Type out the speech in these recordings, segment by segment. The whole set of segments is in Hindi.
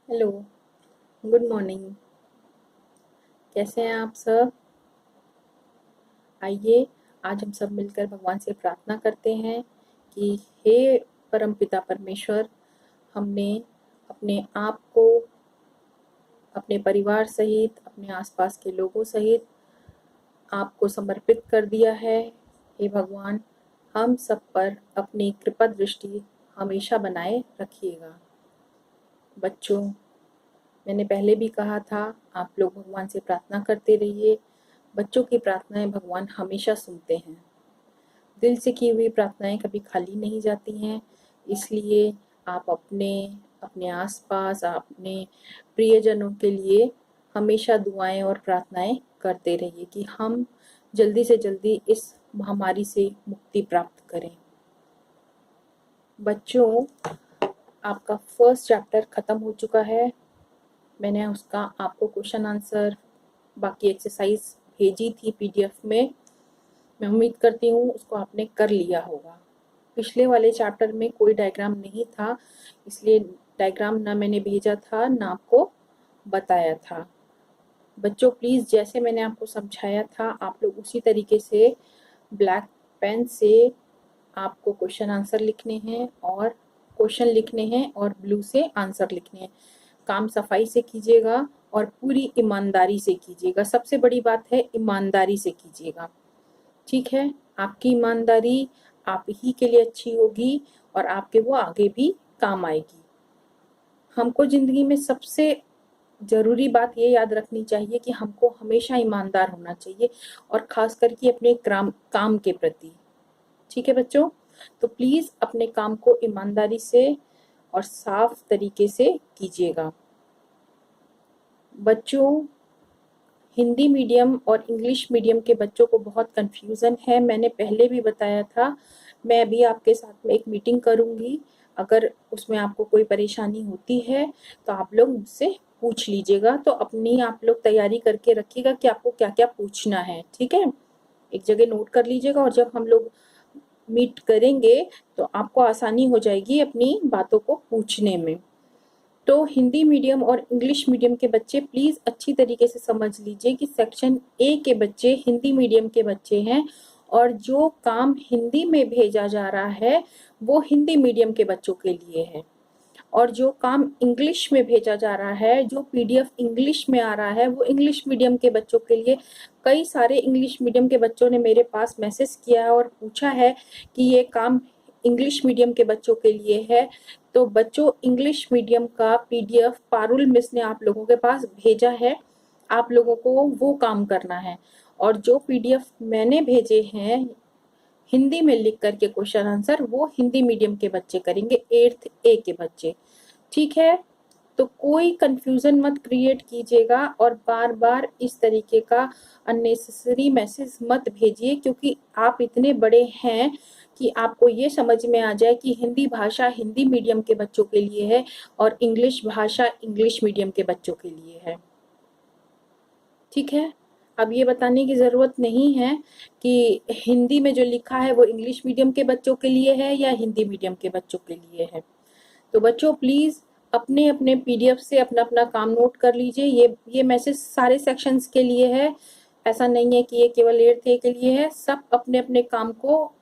Hello, good morning. कैसे हैं आप सब? आइए, आज हम सब मिलकर भगवान से प्रार्थना करते हैं कि हे परमपिता परमेश्वर, हमने अपने आप को, अपने परिवार सहित, अपने आसपास के लोगों सहित आपको समर्पित कर दिया है। हे भगवान, हम सब पर अपनी कृपा दृष्टि हमेशा बनाए रखिएगा। बच्चों, मैंने पहले भी कहा था, आप लोग भगवान से प्रार्थना करते रहिए। बच्चों की प्रार्थनाएं भगवान हमेशा सुनते हैं। दिल से की हुई प्रार्थनाएं कभी खाली नहीं जाती हैं। इसलिए आप अपने अपने आसपास अपने प्रियजनों के लिए हमेशा दुआएं और प्रार्थनाएं करते रहिए कि हम जल्दी से जल्दी इस महामारी से मुक्ति प्राप्त करें। बच्चों, आपका फर्स्ट चैप्टर खत्म हो चुका है। मैंने उसका आपको क्वेश्चन आंसर, बाकी एक्सरसाइज भेजी थी पीडीएफ में। मैं उम्मीद करती हूँ उसको आपने कर लिया होगा। पिछले वाले चैप्टर में कोई डायग्राम नहीं था, इसलिए डायग्राम ना मैंने भेजा था ना आपको बताया था। बच्चों प्लीज़, जैसे मैंने आपको समझाया था आप लोग उसी तरीके से ब्लैक पेन से आपको क्वेश्चन आंसर लिखने हैं और क्वेश्चन लिखने हैं और ब्लू से आंसर लिखने हैं। काम सफाई से कीजिएगा और पूरी ईमानदारी से कीजिएगा। सबसे बड़ी बात है, ईमानदारी से कीजिएगा। ठीक है? आपकी ईमानदारी आप ही के लिए अच्छी होगी और आपके वो आगे भी काम आएगी। हमको ज़िंदगी में सबसे ज़रूरी बात ये याद रखनी चाहिए कि हमको हमेशा ईमानदार होना चाहिए और ख़ास करके अपने काम के प्रति। ठीक है बच्चों? तो प्लीज़ अपने काम को ईमानदारी से और साफ तरीके से कीजिएगा। बच्चों, हिंदी मीडियम और इंग्लिश मीडियम के बच्चों को बहुत कन्फ्यूज़न है। मैंने पहले भी बताया था, मैं अभी आपके साथ में एक मीटिंग करूँगी। अगर उसमें आपको कोई परेशानी होती है तो आप लोग मुझसे पूछ लीजिएगा। तो अपनी आप लोग तैयारी करके रखिएगा कि आपको क्या-क्या पूछना है, ठीक है? एक जगह नोट कर लीजिएगा और जब हम लोग मीट करेंगे तो आपको आसानी हो जाएगी अपनी बातों को पूछने में। तो हिंदी मीडियम और इंग्लिश मीडियम के बच्चे प्लीज़ अच्छी तरीके से समझ लीजिए कि सेक्शन ए के बच्चे हिंदी मीडियम के बच्चे हैं और जो काम हिंदी में भेजा जा रहा है वो हिंदी मीडियम के बच्चों के लिए है और जो काम इंग्लिश में भेजा जा रहा है, जो पीडीएफ इंग्लिश में आ रहा है, वो इंग्लिश मीडियम के बच्चों के लिए। कई सारे इंग्लिश मीडियम के बच्चों ने मेरे पास मैसेज किया है और पूछा है कि ये काम इंग्लिश मीडियम के बच्चों के लिए है। तो बच्चों, इंग्लिश मीडियम का पीडीएफ पारुल मिस ने आप लोगों के पास भेजा है। आप लोगों को वो काम करना है और जो पीडीएफ मैंने भेजे हैं हिंदी में लिख करके क्वेश्चन आंसर, वो हिंदी मीडियम के बच्चे करेंगे, 8th ए के बच्चे। ठीक है? तो कोई कंफ्यूजन मत क्रिएट कीजिएगा और बार बार इस तरीके का अननेसेसरी मैसेज मत भेजिए, क्योंकि आप इतने बड़े हैं कि आपको ये समझ में आ जाए कि हिंदी भाषा हिंदी मीडियम के बच्चों के लिए है और इंग्लिश भाषा इंग्लिश मीडियम के बच्चों के लिए है। ठीक है? अब ये बताने की ज़रूरत नहीं है कि हिंदी में जो लिखा है वो इंग्लिश मीडियम के बच्चों के लिए है या हिंदी मीडियम के बच्चों के लिए है। तो बच्चों प्लीज़ अपने अपने पीडीएफ से अपना अपना काम नोट कर लीजिए। ये मैसेज सारे सेक्शंस के लिए है, ऐसा नहीं है कि ये केवल 8th ए के लिए है। सब अपने अपने काम को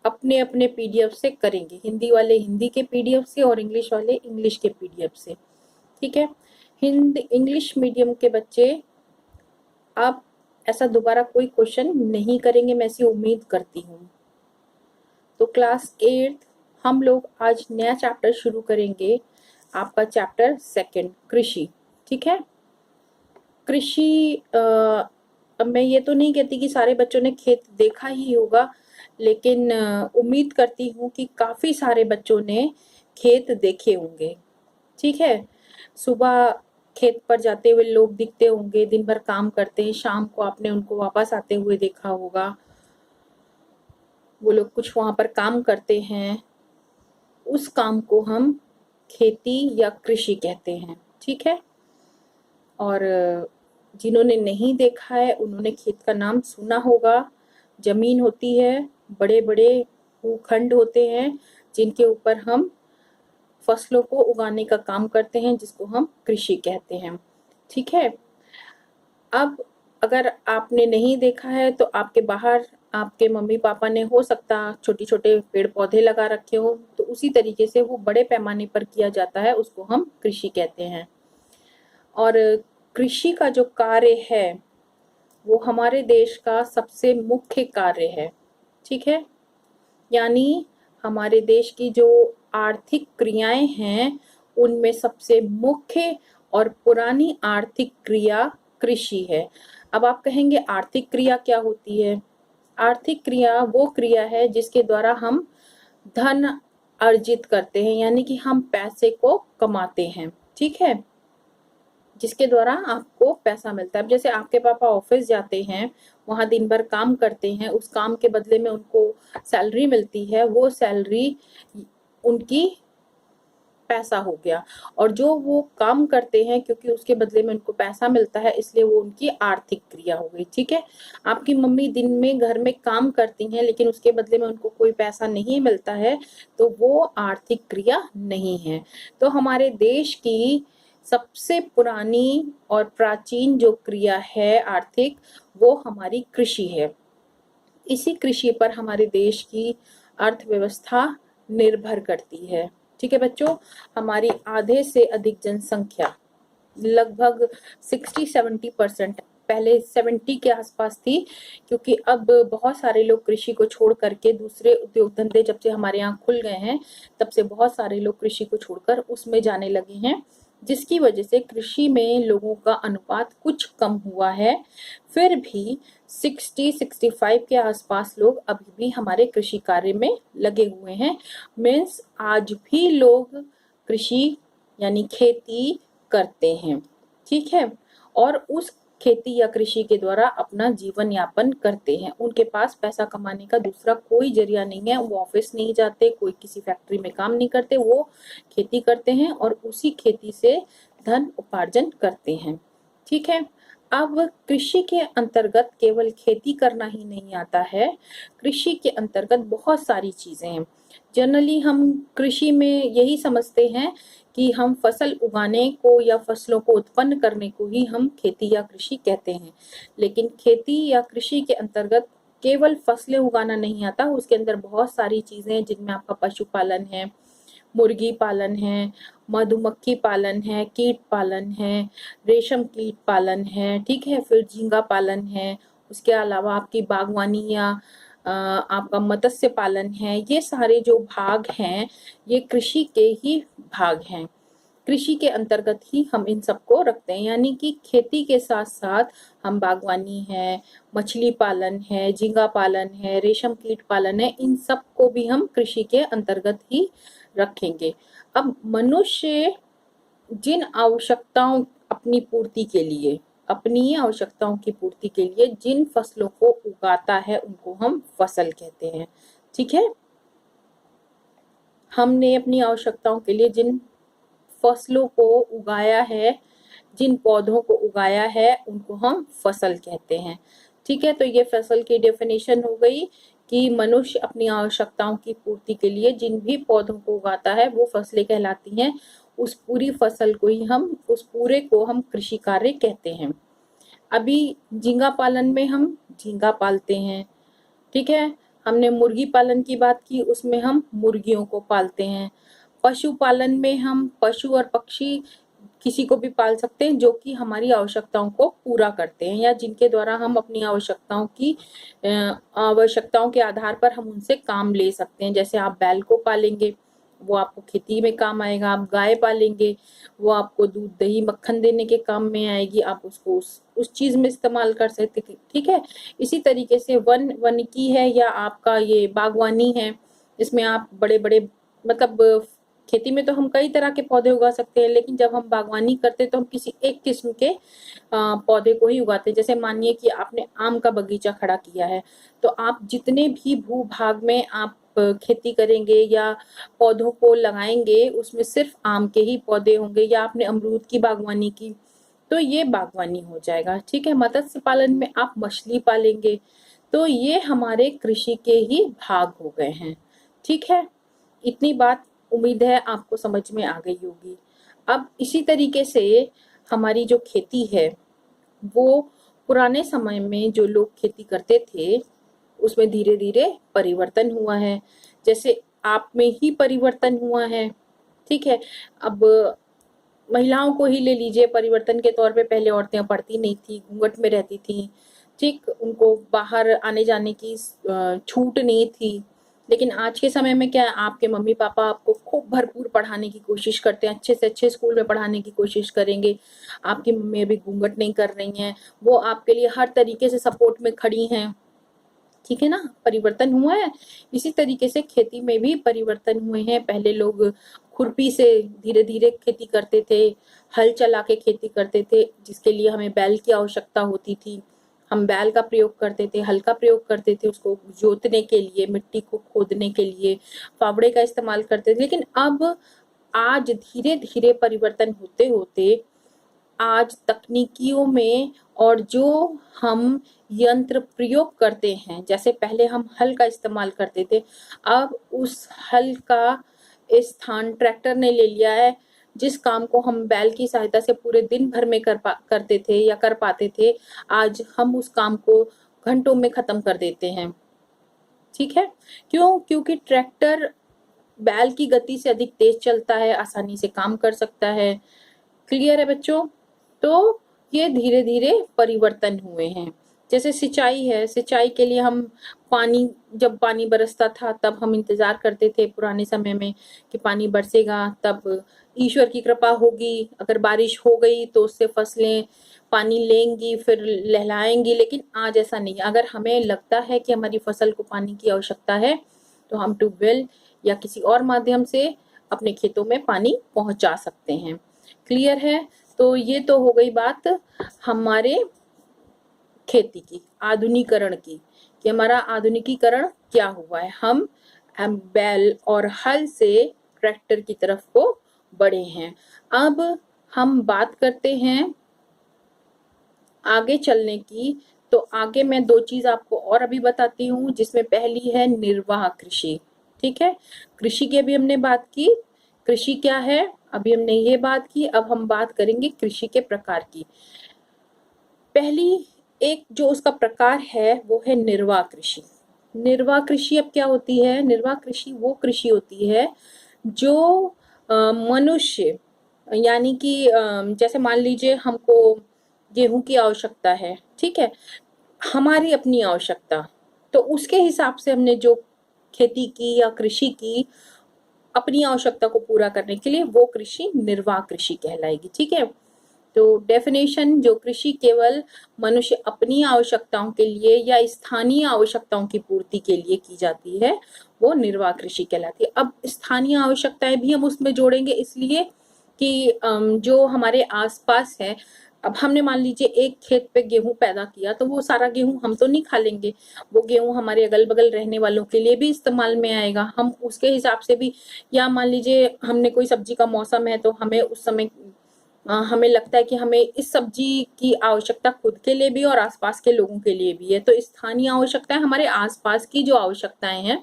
अपने अपने पीडीएफ से करेंगे, हिंदी वाले हिंदी के पीडीएफ से और इंग्लिश वाले इंग्लिश के पीडीएफ से। ठीक है? इंग्लिश मीडियम के बच्चे आप ऐसा दोबारा कोई क्वेश्चन नहीं करेंगे, मैं ऐसी उम्मीद करती हूँ। तो क्लास 8 हम लोग आज नया चैप्टर शुरू करेंगे, आपका चैप्टर 2 कृषि। ठीक है? कृषि, अब मैं ये तो नहीं कहती कि सारे बच्चों ने खेत देखा ही होगा, लेकिन उम्मीद करती हूँ कि काफ़ी सारे बच्चों ने खेत देखे होंगे। ठीक है? सुबह खेत पर जाते हुए लोग दिखते होंगे, दिन भर काम करते हैं, शाम को आपने उनको वापस आते हुए देखा होगा। वो लोग कुछ वहाँ पर काम करते हैं, उस काम को हम खेती या कृषि कहते हैं। ठीक है? और जिन्होंने नहीं देखा है उन्होंने खेत का नाम सुना होगा। जमीन होती है, बड़े बड़े भूखंड होते हैं जिनके ऊपर हम फसलों को उगाने का काम करते हैं, जिसको हम कृषि कहते हैं। ठीक है। अब अगर आपने नहीं देखा है तो आपके बाहर आपके मम्मी पापा ने हो सकता छोटे छोटे पेड़ पौधे लगा रखे हो, तो उसी तरीके से वो बड़े पैमाने पर किया जाता है, उसको हम कृषि कहते हैं। और कृषि का जो कार्य है वो हमारे देश का सबसे मुख्य कार्य है। ठीक है। यानी हमारे देश की जो आर्थिक क्रियाएं हैं उनमें सबसे मुख्य और पुरानी आर्थिक क्रिया कृषि है। अब आप कहेंगे आर्थिक क्रिया क्या होती है? आर्थिक क्रिया वो क्रिया है जिसके द्वारा हम धन अर्जित करते हैं, यानी कि हम पैसे को कमाते हैं। ठीक है। जिसके द्वारा आपको पैसा मिलता है। अब जैसे आपके पापा ऑफिस जाते हैं, वहां दिन भर काम करते हैं, उस काम के बदले में उनको सैलरी मिलती है, वो सैलरी उनकी पैसा हो गया। और जो वो काम करते हैं क्योंकि उसके बदले में उनको पैसा मिलता है, इसलिए वो उनकी आर्थिक क्रिया हो गई। ठीक है। आपकी मम्मी दिन में घर में काम करती हैं लेकिन उसके बदले में उनको कोई पैसा नहीं मिलता है, तो वो आर्थिक क्रिया नहीं है। तो हमारे देश की सबसे पुरानी और प्राचीन जो क्रिया है आर्थिक, वो हमारी कृषि है। इसी कृषि पर हमारे देश की अर्थव्यवस्था निर्भर करती है। ठीक है बच्चों। हमारी आधे से अधिक जनसंख्या, लगभग 60-70%, पहले 70 के आसपास थी, क्योंकि अब बहुत सारे लोग कृषि को छोड़ करके दूसरे उद्योग धंधे जब से हमारे यहाँ खुल गए हैं, तब से बहुत सारे लोग कृषि को छोड़कर उसमें जाने लगे हैं, जिसकी वजह से कृषि में लोगों का अनुपात कुछ कम हुआ है। फिर भी 60-65 के आसपास लोग अभी भी हमारे कृषि कार्य में लगे हुए हैं। मीन्स आज भी लोग कृषि यानी खेती करते हैं। ठीक है। और उस खेती या कृषि के द्वारा अपना जीवन यापन करते हैं। उनके पास पैसा कमाने का दूसरा कोई जरिया नहीं है। वो ऑफिस नहीं जाते, कोई किसी फैक्ट्री में काम नहीं करते, वो खेती करते हैं और उसी खेती से धन उपार्जन करते हैं। ठीक है। अब कृषि के अंतर्गत केवल खेती करना ही नहीं आता है, कृषि के अंतर्गत बहुत सारी चीजें हैं। जनरली हम कृषि में यही समझते हैं कि हम फसल उगाने को या फसलों को उत्पन्न करने को ही हम खेती या कृषि कहते हैं। लेकिन खेती या कृषि के अंतर्गत केवल फसलें उगाना नहीं आता, उसके अंदर बहुत सारी चीजें हैं, जिनमें आपका पशुपालन है, मुर्गी पालन है, मधुमक्खी पालन है, कीट पालन है, रेशम कीट पालन है। ठीक है। फिर झींगा पालन है। उसके अलावा आपकी बागवानी या आपका मत्स्य पालन है। ये सारे जो भाग हैं ये कृषि के ही भाग हैं। कृषि के अंतर्गत ही हम इन सबको रखते हैं, यानी कि खेती के साथ साथ हम बागवानी है, मछली पालन है, झींगा पालन है, रेशम कीट पालन है, इन सब को भी हम कृषि के अंतर्गत ही रखेंगे। अब मनुष्य जिन आवश्यकताओं अपनी पूर्ति के लिए, अपनी आवश्यकताओं की पूर्ति के लिए जिन फसलों को उगाता है उनको हम फसल कहते हैं। ठीक है। हमने अपनी आवश्यकताओं के लिए जिन फसलों को उगाया है, जिन पौधों को उगाया है, उनको हम फसल कहते हैं। ठीक है। तो ये फसल की डेफिनेशन हो गई कि मनुष्य अपनी आवश्यकताओं की पूर्ति के लिए जिन भी पौधों को उगाता है वो फसलें कहलाती हैं। उस पूरी फसल को ही हम, उस पूरे को हम कृषि कार्य कहते हैं। अभी झींगा पालन में हम झींगा पालते हैं। ठीक है। हमने मुर्गी पालन की बात की, उसमें हम मुर्गियों को पालते हैं। पशुपालन में हम पशु और पक्षी किसी को भी पाल सकते हैं जो कि हमारी आवश्यकताओं को पूरा करते हैं, या जिनके द्वारा हम अपनी आवश्यकताओं के आधार पर हम उनसे काम ले सकते हैं। जैसे आप बैल को पालेंगे, वो आपको खेती में काम आएगा। आप गाय पालेंगे, वो आपको दूध दही मक्खन देने के काम में आएगी, आप उसको उस चीज में इस्तेमाल कर सकते हैं। ठीक है। इसी तरीके से वनिकी है या आपका ये बागवानी है, इसमें आप बड़े बड़े मतलब खेती में तो हम कई तरह के पौधे उगा सकते हैं, लेकिन जब हम बागवानी करते हैं तो हम किसी एक किस्म के पौधे को ही उगाते हैं। जैसे मानिए कि आपने आम का बगीचा खड़ा किया है, तो आप जितने भी भूभाग में आप खेती करेंगे या पौधों को लगाएंगे, उसमें सिर्फ आम के ही पौधे होंगे। या आपने अमरूद की बागवानी की, तो ये बागवानी हो जाएगा। ठीक है। मत्स्य पालन में आप मछली पालेंगे, तो ये हमारे कृषि के ही भाग हो गए हैं। ठीक है। इतनी बात उम्मीद है आपको समझ में आ गई होगी। अब इसी तरीके से हमारी जो खेती है वो पुराने समय में जो लोग खेती करते थे उसमें धीरे धीरे परिवर्तन हुआ है। जैसे आप में ही परिवर्तन हुआ है, ठीक है। अब महिलाओं को ही ले लीजिए, परिवर्तन के तौर पे पहले औरतें पढ़ती नहीं थी, घूंघट में रहती थी, ठीक, उनको बाहर आने जाने की छूट नहीं थी। लेकिन आज के समय में क्या है, आपके मम्मी पापा आपको खूब भरपूर पढ़ाने की कोशिश करते हैं, अच्छे से अच्छे स्कूल में पढ़ाने की कोशिश करेंगे। आपकी मम्मी अभी घूंघट नहीं कर रही हैं, वो आपके लिए हर तरीके से सपोर्ट में खड़ी हैं, ठीक है ना। परिवर्तन हुआ है। इसी तरीके से खेती में भी परिवर्तन हुए हैं। पहले लोग खुरपी से धीरे धीरे खेती करते थे, हल चला के खेती करते थे, जिसके लिए हमें बैल की आवश्यकता होती थी। हम बैल का प्रयोग करते थे, हल का प्रयोग करते थे, उसको जोतने के लिए, मिट्टी को खोदने के लिए फावड़े का इस्तेमाल करते थे। लेकिन अब आज धीरे धीरे परिवर्तन होते होते आज तकनीकियों में और जो हम यंत्र प्रयोग करते हैं, जैसे पहले हम हल का इस्तेमाल करते थे, अब उस हल का स्थान ट्रैक्टर ने ले लिया है। जिस काम को हम बैल की सहायता से पूरे दिन भर में करते थे या कर पाते थे, आज हम उस काम को घंटों में खत्म कर देते हैं, ठीक है। क्यों? क्योंकि ट्रैक्टर बैल की गति से अधिक तेज चलता है, आसानी से काम कर सकता है। क्लियर है बच्चों? तो ये धीरे धीरे परिवर्तन हुए हैं। जैसे सिंचाई है, सिंचाई के लिए हम पानी, जब पानी बरसता था तब हम इंतजार करते थे पुराने समय में कि पानी बरसेगा, तब ईश्वर की कृपा होगी, अगर बारिश हो गई तो उससे फसलें पानी लेंगी, फिर लहलाएंगी। लेकिन आज ऐसा नहीं। अगर हमें लगता है कि हमारी फसल को पानी की आवश्यकता है तो हम ट्यूबवेल या किसी और माध्यम से अपने खेतों में पानी पहुंचा सकते हैं। क्लियर है? तो ये तो हो गई बात हमारे खेती की, आधुनिकीकरण की, कि हमारा आधुनिकीकरण क्या हुआ है। हम बैल और हल से ट्रैक्टर की तरफ को बढ़े हैं। अब हम बात करते हैं आगे चलने की। तो आगे मैं दो चीज आपको और अभी बताती हूँ, जिसमें पहली है निर्वाह कृषि, ठीक है। कृषि की अभी हमने बात की, कृषि क्या है अभी हमने ये बात की। अब हम बात करेंगे कृषि के प्रकार की। पहली एक जो उसका प्रकार है वो है निर्वाह कृषि। निर्वाह कृषि अब क्या होती है? निर्वाह कृषि वो कृषि होती है जो मनुष्य, यानी कि जैसे मान लीजिए हमको गेहूं की आवश्यकता है, ठीक है, हमारी अपनी आवश्यकता, तो उसके हिसाब से हमने जो खेती की या कृषि की अपनी आवश्यकता को पूरा करने के लिए, वो कृषि निर्वाह कृषि कहलाएगी, ठीक है। तो डेफिनेशन, जो कृषि केवल मनुष्य अपनी आवश्यकताओं के लिए या स्थानीय आवश्यकताओं की पूर्ति के लिए की जाती है, वो निर्वाह कृषि कहलाती है। अब स्थानीय आवश्यकताएं भी हम उसमें जोड़ेंगे, इसलिए कि जो हमारे आसपास है, अब हमने मान लीजिए एक खेत पे गेहूं पैदा किया, तो वो सारा गेहूं हम तो नहीं खा लेंगे, वो गेहूं हमारे अगल बगल रहने वालों के लिए भी इस्तेमाल में आएगा, हम उसके हिसाब से भी। या मान लीजिए हमने कोई सब्जी का मौसम है, तो हमें उस समय हमें लगता है कि हमें इस सब्जी की आवश्यकता खुद के लिए भी और आसपास के लोगों के लिए भी है, तो स्थानीय आवश्यकताएं हमारे आसपास की जो आवश्यकताएं हैं,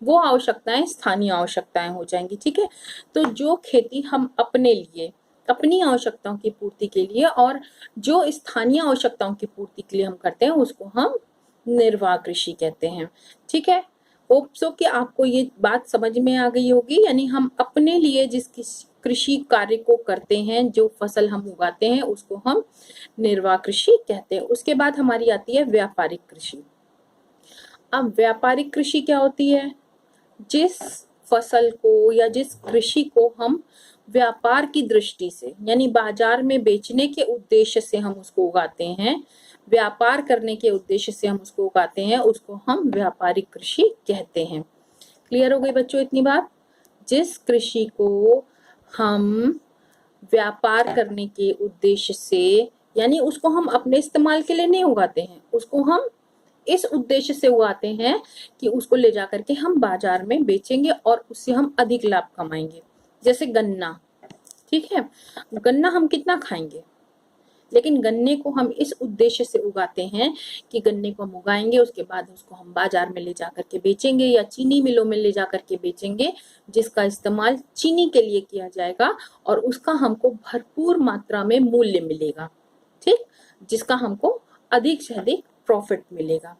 वो आवश्यकताएं स्थानीय आवश्यकताएं हो जाएंगी, ठीक है। तो जो खेती हम अपने लिए, अपनी आवश्यकताओं की पूर्ति के लिए और जो स्थानीय आवश्यकताओं की पूर्ति के लिए हम करते हैं, उसको हम निर्वाह कृषि कहते हैं, ठीक है। होप सो कि आपको ये बात समझ में आ गई होगी। यानी हम अपने लिए जिस कृषि कार्य को करते हैं, जो फसल हम उगाते हैं, उसको हम निर्वाह कृषि कहते हैं। उसके बाद हमारी आती है व्यापारिक कृषि। अब व्यापारिक कृषि क्या होती है? जिस फसल को या जिस कृषि को हम व्यापार की दृष्टि से, यानी बाजार में बेचने के उद्देश्य से हम उसको उगाते हैं, व्यापार करने के उद्देश्य से हम उसको उगाते हैं, उसको हम व्यापारिक कृषि कहते हैं। क्लियर हो गई बच्चों इतनी बात? जिस कृषि को हम व्यापार करने के उद्देश्य से, यानी उसको हम अपने इस्तेमाल के लिए नहीं उगाते हैं, उसको हम इस उद्देश्य से उगाते हैं कि उसको ले जाकर के हम बाजार में बेचेंगे और उससे हम अधिक लाभ कमाएंगे। जैसे गन्ना, ठीक है, गन्ना हम कितना खाएंगे? लेकिन गन्ने को हम इस उद्देश्य से उगाते हैं कि गन्ने को हम उगाएंगे, उसके बाद उसको हम बाजार में ले जाकर के बेचेंगे या चीनी मिलों में ले जाकर के बेचेंगे, जिसका इस्तेमाल चीनी के लिए किया जाएगा और उसका हमको भरपूर मात्रा में मूल्य मिलेगा, ठीक, जिसका हमको अधिक से अधिक प्रॉफिट मिलेगा।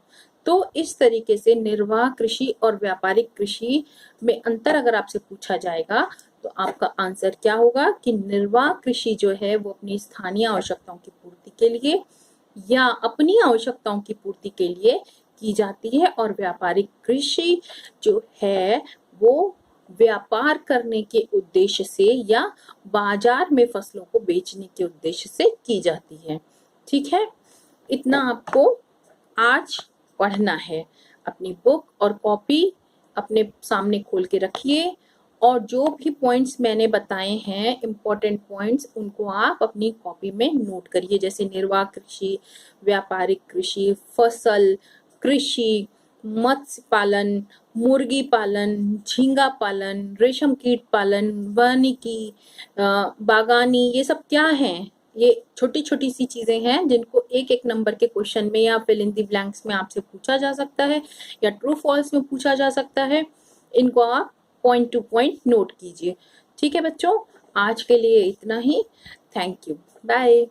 तो इस तरीके से निर्वाह कृषि और व्यापारिक कृषि में अंतर अगर आपसे पूछा जाएगा तो आपका आंसर क्या होगा कि निर्वाह कृषि जो है वो अपनी स्थानीय आवश्यकताओं की पूर्ति के लिए या अपनी आवश्यकताओं की पूर्ति के लिए की जाती है, और व्यापारिक कृषि जो है वो व्यापार करने के उद्देश्य से या बाजार में फसलों को बेचने के उद्देश्य से की जाती है। ठीक है, इतना आपको आज पढ़ना है। अपनी बुक और कॉपी अपने सामने खोल के रखिए और जो भी पॉइंट्स मैंने बताए हैं इम्पोर्टेंट पॉइंट्स, उनको आप अपनी कॉपी में नोट करिए, जैसे निर्वाह कृषि, व्यापारिक कृषि, फसल कृषि, मत्स्य पालन, मुर्गी पालन, झींगा पालन, रेशम कीट पालन, वानिकी, बागानी, ये सब क्या हैं? ये छोटी छोटी सी चीजें हैं जिनको एक एक नंबर के क्वेश्चन में या फिल इन द ब्लैंक्स में आपसे पूछा जा सकता है या ट्रू फॉल्स में पूछा जा सकता है। इनको आप पॉइंट टू पॉइंट नोट कीजिए। ठीक है बच्चों, आज के लिए इतना ही। Thank you, bye.